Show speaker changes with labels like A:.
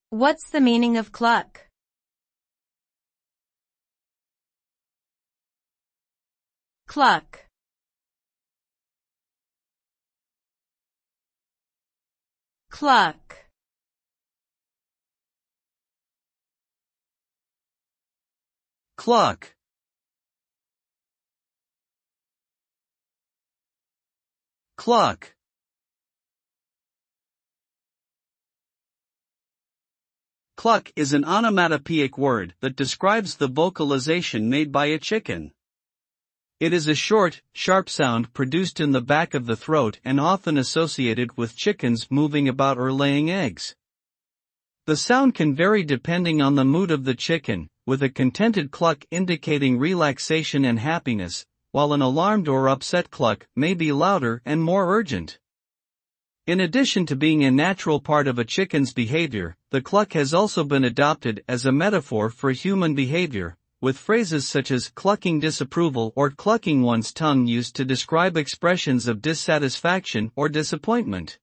A: What's the meaning of cluck? Cluck. Cluck.
B: Cluck. Cluck. Cluck is an onomatopoeic word that describes the vocalization made by a chicken. It is a short, sharp sound produced in the back of the throat and often associated with chickens moving about or laying eggs. The sound can vary depending on the mood of the chicken, with a contented cluck indicating relaxation and happiness, while an alarmed or upset cluck may be louder and more urgent. In addition to being a natural part of a chicken's behavior, the cluck has also been adopted as a metaphor for human behavior, with phrases such as clucking disapproval or clucking one's tongue used to describe expressions of dissatisfaction or disappointment.